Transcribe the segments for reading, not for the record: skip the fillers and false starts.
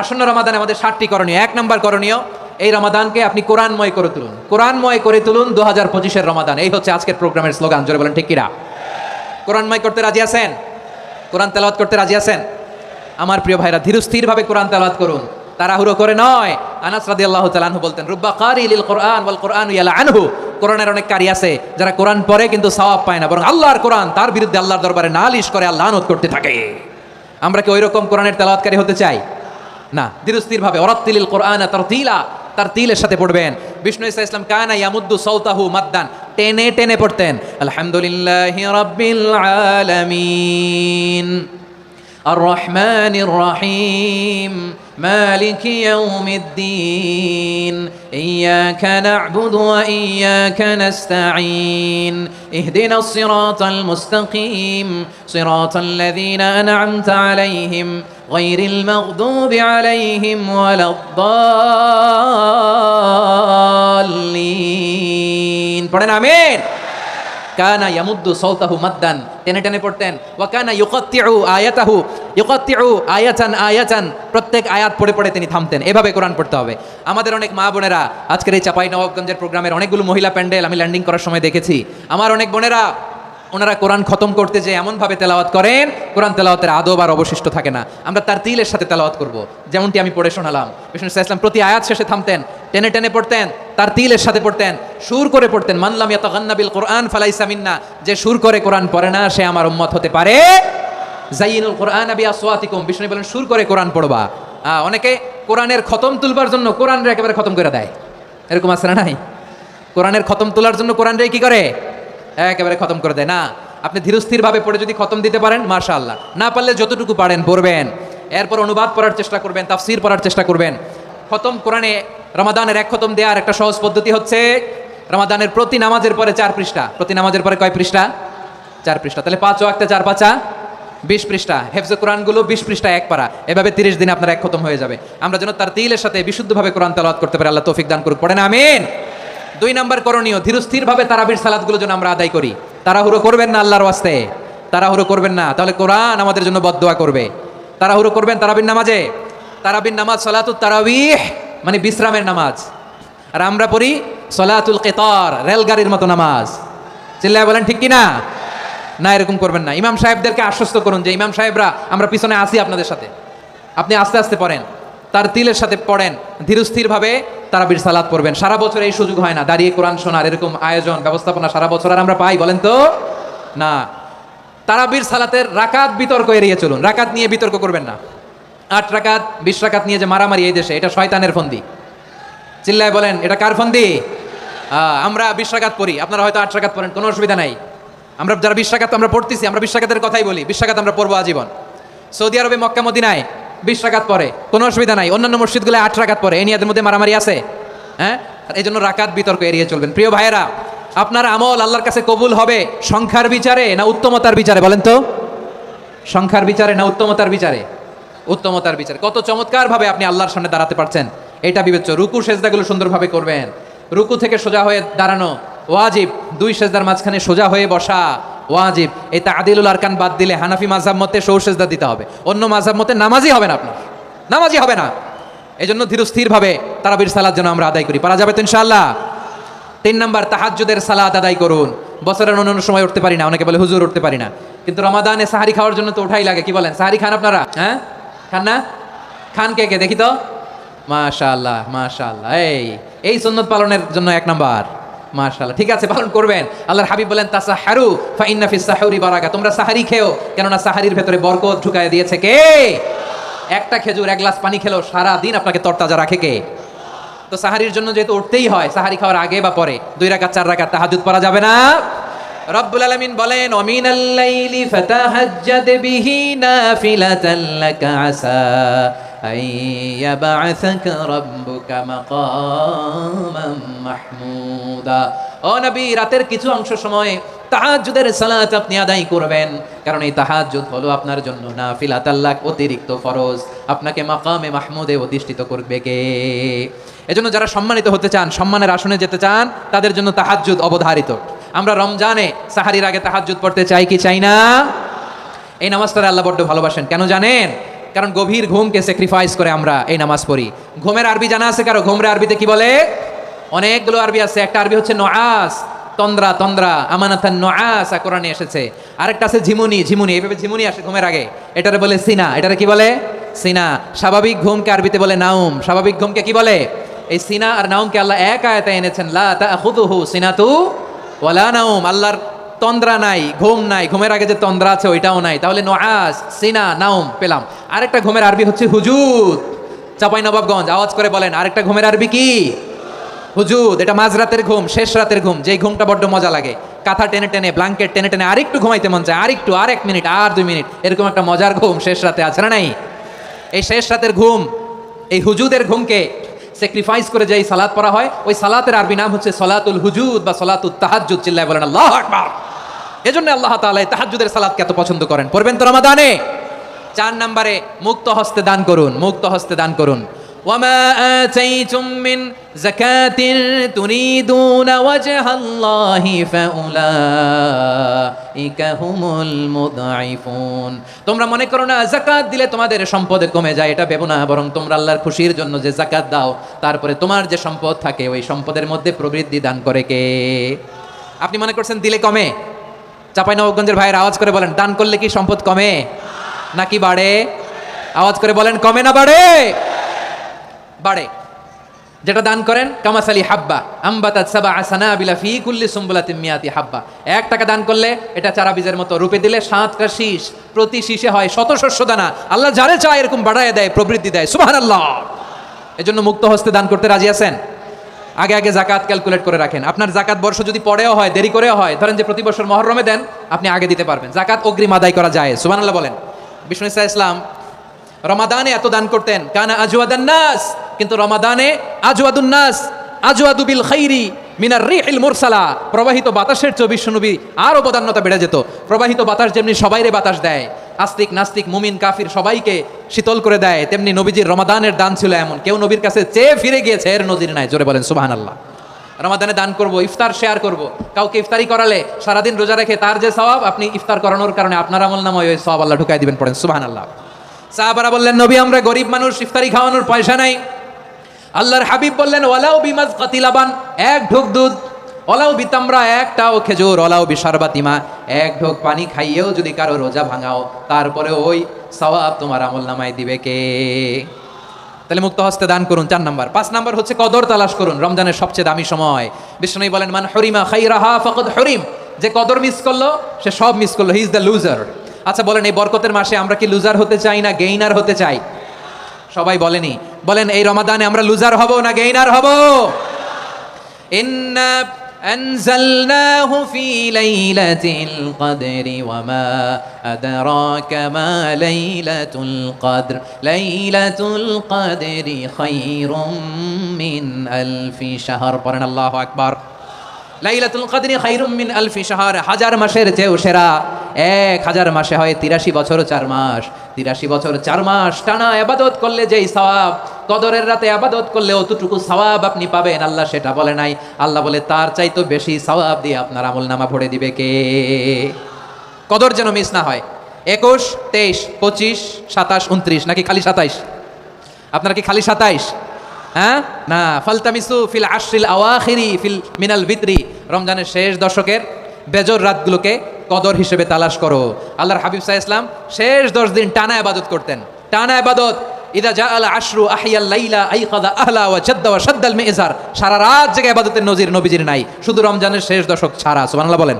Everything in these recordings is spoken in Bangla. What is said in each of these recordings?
আসন্ন রমাদানে আমাদের 7টি করণীয়। 1 নম্বর করণীয়, এই রমাদানকে আপনি কোরআনময় করে তুলুন। কোরআনময় করে তুলুন 2025-এর রমাদান। এই হচ্ছে আজকের প্রোগ্রামের স্লোগান। জোরে বলেন ঠিক কিনা? কোরআনময় করতে রাজি আছেন? কোরআন তেলাওয়াত করতে রাজি আছেন? আমার প্রিয় ভাইরা, ধীরস্থিরভাবে কোরআন তেলাওয়াত করুন, তাড়াহুড়ো করে নয়। আনাস রাদিয়াল্লাহু তাআলা আনহু বলতেন, রুব্বা কারি লিল কোরআন ওয়াল কোরআনু ইয়ালআনহু। কোরআনের অনেক কারি আছে যারা কোরআন পড়ে কিন্তু সওয়াব পায় না, বরং আল্লাহর কোরআন তার বিরুদ্ধে আল্লাহর দরবারে নালিশ করে, আল্লাহ লানত করতে থাকে। আমরা কি ওইরকম কোরআনের তেলাওয়াতকারী হতে চাই? না। ধীরস্থিরভাবে ওয়ারাত্তিলিল কোরআনা তারতিলা, তারতিলের সাথে পড়বেন। বিষ্ণু ইসা ইসলাম কানা ইয়ামুদ্দু সাওতাহু মাদ্দান, টেনে টেনে পড়তেন। আলহামদুলিল্লাহি রাব্বিল আলামিন আর রহমানির রহিম মালিকি ইয়াউমিদ্দিন ইয়্যাকা না'বুদু ওয়া ইয়্যাকা নাস্তাঈন ইহদিনাস সিরাতাল মুস্তাকিম সিরাতাল্লাযীনা আন'আমতা আলাইহিম গায়রিল মাগদুবি আলাইহিম ওয়ালাদ-দাল্লিন। পড়েন আমিন। কানা ইয়ামুদ্দু সাওতাহু মাদ্দান, টেনে টেনে পড়তেন। ওয়া কানা ইউকাত্তিউ আয়াতান আয়াতান, প্রত্যেক আয়াত পড়ে পড়ে তিনি থামতেন। এভাবে কোরআন পড়তে হবে। আমাদের অনেক মা বোনেরা, আজকের এই চাঁপাইনবাবগঞ্জের প্রোগ্রামের অনেকগুলো মহিলা প্যান্ডেল আমি ল্যান্ডিং করার সময় দেখেছি। আমার অনেক বোনেরা, ওনারা কোরআন খতম করতে যে এমনভাবে তেলাওয়াত করেন, কোরআন তেলাওয়াতের আদব আর অবশিষ্ট থাকে না। আমরা তার তিলের সাথে তেলাওয়াত করব, যেমনটি আমি পড়ে শোনালাম। বিষ্ণু ইসলাম প্রতি আয়াত শেষে থামতেন, টেনে টেনে পড়তেন, তার তিলের সাথে পড়তেন, সুর করে পড়তেন। মান লাম ইয়াতাগান্না বিল কোরআন ফালাইসা মিন্না, যে সুর করে কোরআন পড়ে না সে আমার উম্মত হতে পারে। জাইয়িনুল কোরআন বিআসওয়াতিকুম, বিষ্ণু বলেন সুর করে কোরআন পড়বা। অনেকে কোরআনের খতম তুলবার জন্য কোরআনরে একেবারে খতম করে দেয়, এরকম আছে না নাই? কোরআনের খতম তোলার জন্য কোরআনরে কি করে? একেবারে খতম করে দেয় না। আপনি ধীরস্থিরভাবে পড়ে যদি খতম দিতে পারেন, মাশাআল্লাহ। না পারলে যতটুকু পারেন পড়বেন, এরপর অনুবাদ পড়ার চেষ্টা করবেন, তাফসীর পড়ার চেষ্টা করবেন। খতম কোরআনে রমাদানের 1 খতম দেওয়ার একটা সহজ পদ্ধতি হচ্ছে, রমাদানের প্রতি নামাজের পরে 4 পৃষ্ঠা। প্রতি নামাজের পরে কয় পৃষ্ঠা? 4 পৃষ্ঠা। তাহলে 5 ওয়াক্তে 4 পাঁচা 20 পৃষ্ঠা। হেফজে কোরআনগুলো 20 পৃষ্ঠা 1 পারা। এভাবে 30 দিনে আপনার 1 খতম হয়ে যাবে। আমরা যেন তার তিলের সাথে বিশুদ্ধভাবে কোরআন তেলাওয়াত করতে পারি, আল্লাহ তৌফিক দান করুক। পড়েন আমিন। 2 নম্বর করণীয়, ধীরস্থিরভাবে তারাবির সালাতগুলো যেন আমরা আদায় করি। তাড়াহুড়ো করবেন না, আল্লাহর ওয়াস্তে তাড়াহুড়ো করবেন না, তাহলে কোরআন আমাদের জন্য বদদোয়া করবে। তাড়াহুড়ো করবেন তারাবির নামাজে। তারাবির নামাজ সালাতুত তারাবিহ, মানে বিশ্রামের নামাজ। আর আমরা পড়ি সালাতুল কিতার, রেলগাড়ির মতো নামাজ। চিল্লায় বলেন ঠিক কিনা? না, এরকম করবেন না। ইমাম সাহেবদেরকে আশ্বস্ত করুন যে ইমাম সাহেবরা আমরা পিছনে আসি আপনাদের সাথে, আপনি আস্তে আস্তে পড়েন, তার তিলের সাথে পড়েন, ধীরস্থিরভাবে তারাবির সালাত পড়বেন। সারা বছর এই সুযোগ হয় না দাঁড়িয়ে কোরআন শোনার, এরকম আয়োজন ব্যবস্থাপনা সারা বছর আর আমরা পাই বলেন তো না। তারাবির সালাতের রাকাত বিতর্ক এড়িয়ে চলুন, রাকাত নিয়ে বিতর্ক করবেন না। 8 রাকাত 20 রাকাত নিয়ে যে মারামারি এই দেশে, এটা শয়তানের ফন্দি। চিল্লায় বলেন এটা কার ফন্দি? আমরা 20 রাকাত পড়ি, আপনারা হয়তো 8 রাকাত পড়েন, কোনো অসুবিধা নাই। আমরা যারা 20 রাকাত আমরা পড়তেছি, আমরা 20 রাকাতের কথাই বলি। 20 রাকাত আমরা পড়বো আজীবন। সৌদি আরবে মক্কা মদিনায় 20 রাকাত পড়ে, কোনো অসুবিধা নাই। অন্যান্য মসজিদগুলো 8 রাকাত পড়ে, এই নিয়ে এদের মধ্যে মারামারি আছে? হ্যাঁ, এই জন্য রাকাত বিতর্ক এড়িয়ে চলবেন। প্রিয় ভাইয়েরা, আপনার আমল আল্লাহর কাছে কবুল হবে সংখ্যার বিচারে না উত্তমতার বিচারে? বলেন তো, সংখ্যার বিচারে না উত্তমতার বিচারে? উত্তমতার বিচারে। কত চমৎকার ভাবে আপনি আল্লাহর সামনে দাঁড়াতে পারছেন, এটা বিবেচ্য। রুকু সেজদাগুলো সুন্দরভাবে করবেন। রুকু থেকে সোজা হয়ে দাঁড়ানো ওয়াজিব, 2 সেজদার মাঝখানে সোজা হয়ে বসা ওয়াজিব। এই তা'দিলুল আরকান বাদ দিলে হানাফি মাযহাব মতে সৌ সেজদা দিতে হবে, অন্য মাযহাব মতে নামাজই হবে না, আপনার নামাজই হবে না। এই জন্য ধীরস্থিরভাবে তারাবির সালাত যেন আমরা আদায় করি। পারা যাবে তো ইনশাআল্লাহ? 3 নম্বর, তাহাজ্জুদের সালাত আদায় করুন। বছরের অন্যান্য সময় উঠতে পারি না, অনেকে বলে হুজুর উঠতে পারি না, কিন্তু রমাদানে সাহারি খাওয়ার জন্য তো ওঠাই লাগে। কি বলেন, সাহারি খান আপনারা? হ্যাঁ, খান না? খান কে কে দেখি তো? মাশাআল্লাহ মাশাআল্লাহ। এই সুন্নত পালনের জন্য 1 নম্বর। মাশাআল্লাহ, ঠিক আছে, পালন করবেন। আল্লাহর হাবিব বলেন তাসাহারু ফা ইন্না ফিস সাহুরি বারাকা, তোমরা সাহারি খেও, কেননা সাহারির ভেতরে বরকত ঢুকায় দিয়েছে কে? একটা খেজুর 1 গ্লাস পানি খেলো সারা দিন আপনাকে তরতাজা রাখে কে? তো সাহারির জন্য যেহেতু উঠতেই হয়, সাহারি খাওয়ার আগে বা পরে 2 রাকাত 4 রাকাত তাহাজ্জুদ পড়া যাবে না? রব্বুল আলামিন বলেন ওয়ামিনাল লাইলি ফাতাহাজ্জাদ বিহি নাফিলাতান লাকা আসা আইয়াবা'সাকা রাব্বুকা মাকামান মাহমুদা। ও নবী, রাতের কিছু অংশ সময় তাহাজ্জুদের সালাত আপনি আদায় করবেন, কারণ এই তাহাজ্জুদ হলো আপনার জন্য নাফিলাতাল লাক, অতিরিক্ত ফরজ। আপনাকে মাকামে মাহমুদে অধিষ্ঠিত করবে কে? এজন্য যারা সম্মানিত হতে চান, সম্মানের আসনে যেতে চান, তাদের জন্য তাহাজ্জুদ অবধারিত। আমরা রমজানে সাহারির আগে তাহাজ্জুদ পড়তে চাই কি চাই না? এই নামাজটা আল্লাহ বড্ড ভালোবাসেন। কেন জানেন? কারণ গভীর ঘুমকে স্যাক্রিফাইস করে আমরা এই নামাজ পড়ি। ঘুমের আরবি জানা আছে কারো? ঘুমের আরবিতে কি বলে? অনেকগুলো আরবি আছে। একটা আরবি হচ্ছে নোয়াস, তন্দ্রা তন্দ্রা, আমানাতান নোয়াস কোরআনে এসেছে। আরেকটা আছে ঝিমুনি, ঝিমুনি, এইভাবে ঝিমুনি আসে ঘুমের আগে, এটারে বলে সিনা। এটারে কি বলে? সিনা। স্বাভাবিক ঘুমকে আরবিতে বলে নাউম। স্বাভাবিক ঘুমকে কি বলে? এই সিনা আর নাউমকে আল্লাহ এক আয়াতে এনেছেন, লা তাখুযুহু সিনাতু ওয়ালা নাউম। আল্লাহর তন্দ্রা নাই, ঘুম নাই, ঘুমের আগে যে তন্দ্রা আছে ওইটাও নাই। তাহলে নোয়াস, সিনা, নাউম পেলাম। আরেকটা ঘুমের আরবি হচ্ছে হুজুদ। চাঁপাইনবাবগঞ্জ আওয়াজ করে বলেন, আরেকটা ঘুমের আরবি কি? হুজুদ। এটা মাঝরাতের ঘুম, শেষ রাতের ঘুম, যেই ঘুমটা বড্ড মজা লাগে। কাঁথা টেনে টেনে, ব্ল্যাঙ্কেট টেনে টেনে আরেকটু ঘুমাইতে মন চায়, আরেকটু, আর 1 মিনিট, আর 2 মিনিট, এরকম একটা মজার ঘুম শেষ রাতে আছে না নাই? এই শেষ রাতের ঘুম, এই হুজুদের ঘুমকে স্যাক্রিফাইস করে যেই সালাত পড়া হয়, ওই সালাতের আরবি নাম হচ্ছে সলাতুল হুজুদ বা সলাতুত তাহাজ্জুদ। চিল্লায় বলেন আল্লাহু আকবার। এজন্য আল্লাহ তাআলা তাহাজ্জুদের সালাতকে এত পছন্দ করেন। পড়বেন তো রমাদানে। 4 নম্বরে মুক্ত হস্তে দান করুন, মুক্ত হস্তে দান করুন। ওয়ামা আতাইতুম মিন যাকাতিন তুরিদুনা ওয়াজহাল্লাহি ফাউলাইকা হুমুল মুদঈফুন। তোমরা মনে করো না যাকাত দিলে তোমাদের সম্পদ কমে যায়, এটা ভেবো না, বরং তোমরা আল্লাহর খুশির জন্য যে যাকাত দাও, তারপরে তোমার যে সম্পদ থাকে ওই সম্পদের মধ্যে প্রবৃদ্ধি দান করে কে? আপনি মনে করছেন দিলে কমে? চাঁপাইনবাবগঞ্জের ভাইয়ের আওয়াজ করে বলেন, দান করলে কি সম্পদ কমে নাকি বাড়ে? আওয়াজ করে বলেন, কমে না বাড়ে? বাড়ে। যেটা দান করেন, কামাসালি হাব্বা আম্বাতাত সাবআ সানাবিলা ফি কুল্লি সুমবুলাতিন মিয়াতি হাব্বা। 1 টাকা দান করলে এটা চারা বীজের মতো, রূপে দিলে 7টা শীষ, প্রতি শীষে হয় 100 শস্য দানা। আল্লাহ যারে চায় এরকম বাড়ায় দেয়, প্রবৃদ্ধি দেয়। সুবহানাল্লাহ। এজন্য মুক্ত হস্তে দান করতে রাজি আছেন? আগে আগে জাকাত ক্যালকুলেট করে রাখেন। আপনার জাকাত বর্ষ যদি পরেও হয়, দেরি করেও হয়, ধরেন যে প্রতি বছর মহরমে দেন, আপনি আগে দিতে পারবেন। জাকাত অগ্রিম আদায় করা যায়। সুবহানাল্লাহ বলেন। বিষ্ণু ইসা ইসলাম রমাদানে এত দান করতেন, কানা আজওয়াদান নাস, কিন্তু রমাদানে আজওয়াদুন নাস আজওয়াদু বিল খাইরি মিনার রিহিল মুরসালা। প্রবাহিত বাতাসের চেয়ে বিশ্বনবী আর অবদান্যতা বেড়ে যেত। প্রবাহিত বাতাস যেমনি সবাইরে বাতাস দেয়, আস্তিক নাস্তিক মুমিন কাফির সবাইকে শীতল করে দেয়, তেমনি নবীজির রমাদানের দান ছিল এমন, কেউ নবীর কাছে চেয়ে ফিরে গিয়েছে এর নজির নাই। জোরে বলেন সুবহানাল্লাহ। রমাদানে দান করব, ইফতার শেয়ার করব। কাউকে ইফতারি করালে সারাদিন রোজা রেখে তার যে সওয়াব, আপনি ইফতার করানোর কারণে আপনার আমলনামায় ওই সওয়াব আল্লাহ ঢুকাই দিবেন। পড়েন সুবহানাল্লাহ। সাহাবারা বললেন, নবী আমরা গরিব মানুষ, ইফতারি খাওয়ানোর পয়সা নাই। আল্লাহর হাবিব বললেন, ওয়ালাউ বিমাজকাতি লাবান, 1 ঢোক দুধ, ওয়ালাউ বিতামরা, 1টাও খেজুর, ওয়ালাউ বিশারবাতিমা, 1 ঢোক পানি খাইয়েও যদি কারো রোজা ভাঙাও, তারপরে ওই সওয়াব তোমার আমলনামায় দিবে কে? তাহলে মুক্ত হস্তে দান করুন 4 নাম্বার। 5 নাম্বার হচ্ছে কদর তালাশ করুন। রমজানের সবচেয়ে দামি সময়। বিষ্ণু বলেন, মান হরিমা খাইরাহা ফাকাদ হরিম। যে কদর মিস করলো সে সব মিস করলো, হি ইজ দ্য লুজার। আচ্ছা বলেন, এই বরকতের মাসে আমরা কি লুজার হতে চাই না গেইনার হতে চাই? সবাই বলেনি, বলেন এই রমাদানে আমরা লুজার হব না গেইনার হব? ইন্না আনজালনাহু ফি লাইলাতিল কদরি ওয়া মা আদরাকা মা লাইলাতুল কদর লাইলাতুল কদরি খায়রুম মিন আলফি শাহর। পড়েন আল্লাহু আকবার। লাইলাতুল কদরি খায়রুম মিন আলফি শাহর, 1000 মাসের চেয়েও সেরা। 1000 মাসে হয় 83 বছর 4 মাস। 83 বছর 4 মাস টানা ইবাদত করলে যেই সওয়াব, কদরের রাতে ইবাদত করলে অতটুকু সওয়াব আপনি পাবেন। আল্লাহ সেটা বলে নাই, আল্লাহ বলে তার চাইতো বেশি সওয়াব দিয়ে আপনার আমলনামা ভরে দিবে কে? কদর যেন মিস না হয়। 21, 23, 25, 27, 29 নাকি খালি 27? আপনারা কি খালি 27? হ্যাঁ না, ফালতামিসু ফিল আশরিল আওয়াখিরি ফিল মিনাল বিত্রি। রমজানের শেষ দশকের বেজর রাতগুলোকে কদর হিসেবে তালাশ করো। আল্লাহর হাবিব সাল্লাল্লাহু আলাইহি ওয়াসাল্লাম শেষ 10 দিন টানা ইবাদত করতেন, টানা ইবাদত। ইদা জাআল আশরু আহইয়াল লাইলা আইকাযা আহলা ওয়া জাদ্দা ওয়া শাদ্দাল মিজার। সারা রাত জেগে ইবাদতের নজির নবীজির নাই, শুধু রমজানের শেষ দশক ছাড়া। সুবহানাল্লাহ বলেন।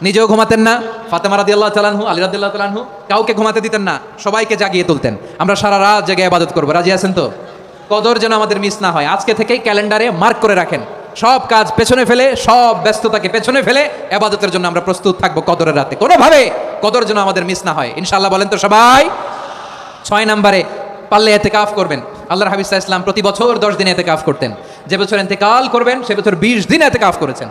নিজেও ঘুমাতেন না। ফাতেমা রাদিয়াল্লাহু তাআলা আনহু, আলী রাদিয়াল্লাহু তাআলা আনহু কাউকে ঘুমাতে দিতেন না, সবাইকে জাগিয়ে তুলতেন। আমরা সারা রাত জেগে ইবাদত করব। রাজি আছেন তো? কদর যেন আমাদের মিস না হয়। আজকে থেকেই ক্যালেন্ডারে মার্ক করে রাখেন, সব কাজ পেছনে ফেলে, সব ব্যস্ততাকে পেছনে ফেলে ইবাদতের জন্য আমরা প্রস্তুত থাকবো কদরের রাতে। কোনোভাবে কদর যেন আমাদের মিস না হয়, ইনশাআল্লাহ। বলেন তো সবাই। 6 নম্বরে পারলে ইতিকাফ করবেন। আল্লাহর হাবিব সাল্লাল্লাহু আলাইহি ওয়াসাল্লাম প্রতি বছর 10 দিন ইতিকাফ করতেন। যে বছর ইন্তেকাল করবেন সে বছর 20 দিন ইতিকাফ করেছেন।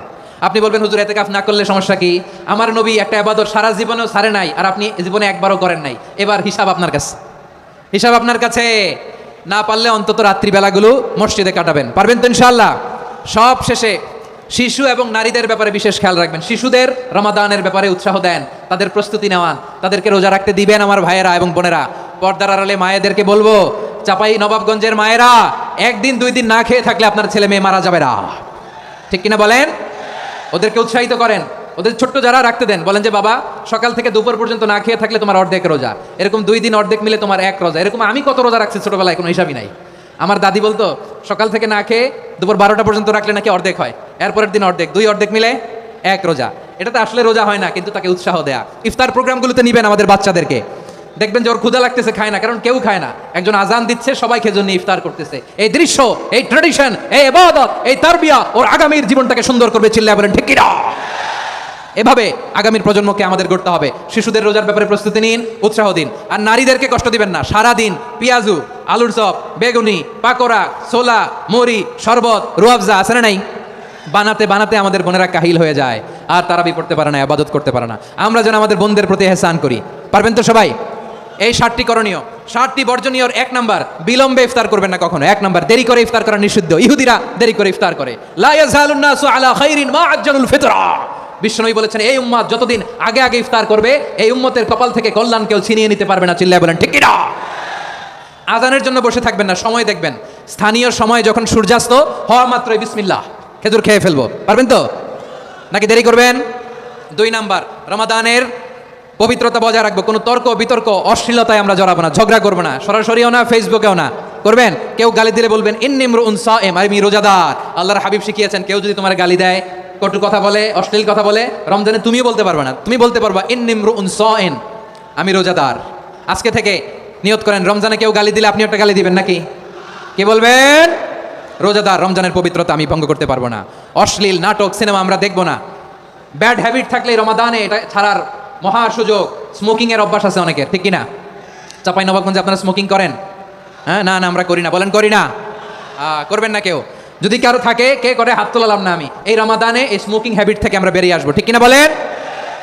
আপনি বলবেন, হুজুর ইতিকাফ না করলে সমস্যা কি? আমার নবী একটা ইবাদত সারা জীবনেও ছাড়ে নাই, আর আপনি জীবনে একবারও করেন নাই। এবার হিসাব আপনার কাছে, হিসাব আপনার কাছে। না পারলে অন্তত রাত্রিবেলাগুলো মসজিদে কাটাবেন। পারবেন তো ইনশাআল্লাহ? সব শেষে শিশু এবং নারীদের ব্যাপারে বিশেষ খেয়াল রাখবেন। শিশুদের রমাদানের ব্যাপারে উৎসাহ দেন, তাদের প্রস্তুতি নেওয়ান, তাদেরকে রোজা রাখতে দিবেন আমার ভাইয়েরা এবং বোনেরা। পর্দার আড়ালে মায়েদেরকে বলবো, চাপাই নবাবগঞ্জের মায়েরা, একদিন 2 দিন না খেয়ে থাকলে আপনার ছেলে মেয়ে মারা যাবে না। ঠিক কিনা বলেন? ওদেরকে উৎসাহিত করেন, ওদের ছোট্ট যারা রাখতে দেন, বলেন যে বাবা সকাল থেকে দুপুর পর্যন্ত না খেয়ে থাকলে তোমার অর্ধেক রোজা, এরকম 2 দিন অর্ধেক মিলে তোমার 1 রোজা। এরকম আমি কত রোজা রাখছি ছোটবেলায় কোনো হিসাবই নাই। আমার দাদি বলতো সকাল থেকে না খেয়ে দুপুর 12টা পর্যন্ত রাখলে নাকি অর্ধেক হয়, এরপরের দিন অর্ধেক, 2 অর্ধেক মিলে 1 রোজা। এটা তো আসলে রোজা হয় না, কিন্তু তাকে উৎসাহ দেয়া। ইফতার প্রোগ্রামগুলোতে নিবেন আমাদের বাচ্চাদেরকে, দেখবেন যে ওর ক্ষুধা লাগতেছে, খায় না, কারণ কেউ খায় না, একজন আজান দিচ্ছে, সবাই খেজুর নিয়ে ইফতার করতেছে। এই দৃশ্য, এই ট্রেডিশন, এই ইবাদত, এই তারবিয়া ওর আগামীর জীবনটাকে সুন্দর করবে। চিল্লায় বলেন ঠিক কিনা? এভাবে আগামীর প্রজন্মকে আমাদের গড়তে হবে। শিশুদের রোজার ব্যাপারে প্রস্তুতি নিন, উৎসাহ দিন। আর নারীদেরকে কষ্ট দিবেন না। সারাদিন পেঁয়াজু, আলুর চপ, বেগুনি, পাকোড়া, ছোলা, মুড়ি, শরবত, রুয়াবজা আছে না নাই, বানাতে বানাতে আমাদের বোনেরা কাহিল হয়ে যায়, আর তারাবি পড়তে পারে না, ইবাদত করতে পারে না। আমরা যেন আমাদের বোনদের প্রতি ইহসান করি। পারবেন তো সবাই? এই 7টি করণীয়, 7টি বর্জনীয়র 1 নাম্বার, বিলম্বে ইফতার করবেন না কখনো। 1 নাম্বার, দেরি করে ইফতার করা নিষিদ্ধ। ইহুদিরা দেরি করে ইফতার করে। লা ইয়াজালুন নাসু আলা খাইরিন মা আজ্জালুল ফিতরা। বিশ্বনবী বলেছেন এই উম্মত যতদিন আগে আগে ইফতার করবে, এই উম্মতের কপাল থেকে কল্যাণ কেউ ছিনিয়ে নিতে পারবে না। চিল্লায় বলেন ঠিক কিনা? আজানের জন্য বসে থাকবেন না, সময় দেখবেন। স্থানীয় সময় যখন সূর্যাস্ত হওয়া মাত্রই বিসমিল্লাহ, খেজুর খেয়ে ফেলবো। পারবেন তো নাকি দেরি করবেন? 2 নাম্বার, রমাদানের পবিত্রতা বজায় রাখবো। কোনো তর্ক বিতর্ক অশ্লীলতায় আমরা জড়াবো না, ঝগড়া করবো না, সরাসরিও না, ফেসবুকেও না। করবেন কেউ গালি দিলে বলবেন ইন্নিমরুন সায়েম, আমি রোজাদার। আল্লাহর হাবিব শিখিয়েছেন কেউ যদি তোমার গালি দেয়, কটু কথা বলে, অশ্লীল কথা বলে, রমজানে তুমিও বলতে পারবে না, তুমি বলতে পারবা ইন্নিমরুন সায়েম, আমি রোজাদার। আজকে থেকে নিয়ত করেন, রমজানে কেউ গালি দিলে আপনি একটা গালি দিবেন নাকি? কি বলবেন? রোজাদার, রমজানের পবিত্রতা আমি ভঙ্গ করতে পারবো না। অশ্লীল নাটক সিনেমা আমরা দেখবো না। ব্যাড হ্যাবিট থাকলে রমাদানে এটা ছাড়ার মহা সুযোগ। স্মোকিং এর অভ্যাস আছে অনেকের, ঠিক কিনা? চাপাই নবাবগঞ্জে আপনারা স্মোকিং করেন? হ্যাঁ, না না আমরা করি না। বলেন করি না? করবেন না কেউ। যদি কারো থাকে, কে করে হাত তোলালাম না আমি। এই রমাদানে এই স্মোকিং হ্যাবিট থেকে আমরা বেরিয়ে আসবো, ঠিক কিনা বলেন?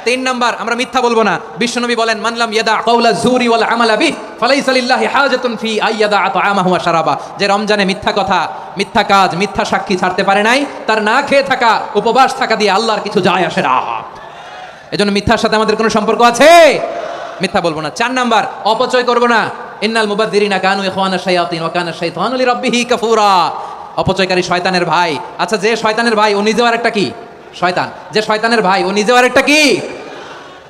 3 নাম্বার, আমরা মিথ্যা বলবো না। বিশ্বনবী বলেন মানলাম ইয়াদা কাওলা যুরি ওয়াল আমালা বিহি ফালাইসা লিল্লাহি হাজাতুন ফি আইয়াদা তাআমাহু ওয়া শারাবা। যে রমজানে মিথ্যা কথা, মিথ্যা কাজ, মিথ্যা সাক্ষী ছাড়তে পারে নাই, তার না খেয়ে থাকা, উপবাস থাকা দিয়ে আল্লাহর কিছু যায় আসে না। এজন্য মিথ্যার সাথে আমাদের কোনো সম্পর্ক আছে? মিথ্যা বলবো না। 4 নাম্বার, অপচয় করবো না। ইন্নাল মুবাদদিরিনা কানু ইখওয়ানা শায়াতিন ওয়া কানা শাইতানু লিরাব্বিহি কাফুরা। অপচয়কারী শয়তানের ভাই। আচ্ছা, যে শয়তানের ভাই ও নিজেও আরেকটা কি? শয়তান। যে শয়তানের ভাই ও নিজেও আরেকটা কি?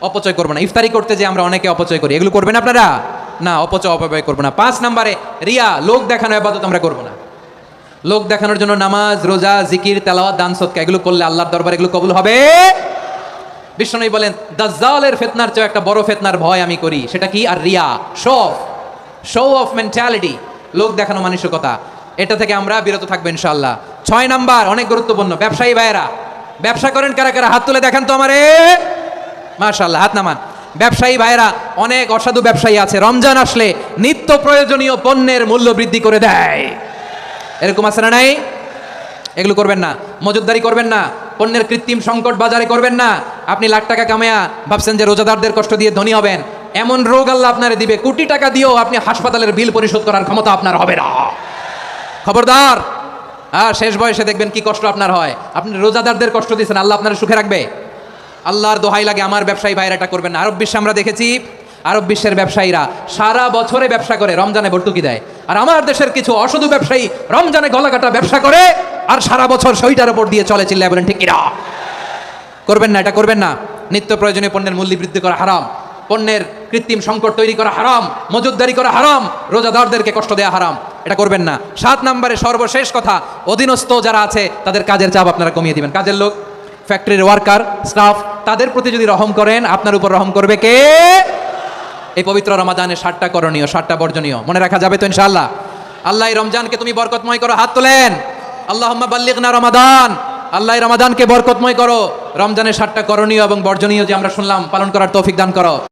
অপচয় করবো না। ইফতারি করতে যে আমরা অনেকে অপচয় করি, এগুলো করবেন আপনারা? না, অপচয় অপব্যয় করবো না। 5 নাম্বারে, রিয়া, লোক দেখানো ইবাদত আমরা করবো না। লোক দেখানোর জন্য নামাজ, রোজা, জিকির, তেলাওয়াত, দান সদকা এগুলো করলে আল্লাহর দরবারে এগুলো কবুল হবে। বিষ্ণু বলেন দাজ্জালের ফিতনার চেয়ে একটা বড় ফিতনার ভয় আমি করি, সেটা কি? আর রিয়া, শো অফ মেন্টালিটি, লোক দেখানো মানসিকতা। এটা থেকে আমরা বিরত থাকবো ইনশাআল্লাহ। 6 নাম্বার, অনেক গুরুত্বপূর্ণ, ব্যবসায়ী ভাইয়েরা, ব্যবসা করেন কারা কারা? হাত তুলে দেখান তো আমারে। মাশাআল্লাহ, হাত নামান। ব্যবসায়ী ভাইয়েরা, অনেক অসাধু ব্যবসায়ী আছে, রমজান আসলে নিত্য প্রয়োজনীয় পণ্যের মূল্য বৃদ্ধি করে দেয়। এরকম আছে না নাই? এগুলো করবেন না। মজুদদারি করবেন না। পণ্যের কৃত্রিম সংকট বাজারে করবেন না। আপনি লাখ টাকা কামায়া ভাবছেন যে রোজাদারদের কষ্ট দিয়ে ধনী হবেন, এমন রোগ আল্লাহ আপনারে দিবে, কোটি টাকা দিয়েও আপনি হাসপাতালের বিল পরিশোধ করার ক্ষমতা আপনার হবে না। খবরদার। শেষ বয়সে দেখবেন কি কষ্ট আপনার হয়। আপনি রোজাদারদের কষ্ট দিয়েছেন, আল্লাহ আপনার সুখে রাখবে? আল্লাহর দোহাই লাগে, আমার ব্যবসায়ী ভাইরা এটা করবেন না। আরব বিশ্বে আমরা দেখেছি, আরব বিশ্বের ব্যবসায়ীরা সারা বছরে ব্যবসা করে, রমজানে ভর্তুকি দেয়। আর আমার দেশের কিছু অসাধু ব্যবসায়ী রমজানে গলাকাটা ব্যবসা করে আর সারা বছর সইটার উপর দিয়ে চলে। চিল্লায় বলেন ঠিক কিনা? করবেন না, এটা করবেন না। নিত্য প্রয়োজনীয় পণ্যের মূল্য বৃদ্ধি করা হারাম, পণ্যের কৃত্রিম সংকট তৈরি করা হারাম, মজুদদারি করা হারাম, রোজাদারদেরকে কষ্ট দেওয়া হারাম, এটা করবেন না। 7 নম্বরে সর্বশেষ কথা, অধীনস্থ যারা আছে তাদের কাজের চাপ আপনারা কমিয়ে দিবেন। কাজের লোক, ফ্যাক্টরির ওয়ার্কার, স্টাফ, তাদের প্রতি যদি রহম করেন, আপনার উপর রহম করবে কে? এই পবিত্র রমাদানে 7টা করণীয়, 7টা বর্জনীয় মনে রাখা যাবে তো ইনশাআল্লাহ? আল্লাহ এই রমজানকে তুমি বরকতময় করো। হাত তোলেন। আল্লাহুম্মা বাল্লিগনা রমাদান। আল্লাহ রমাদানকে বরকতময় করো। রমজানের 7টা করণীয় এবং বর্জনীয় যে আমরা শুনলাম, পালন করার তৌফিক দান করো।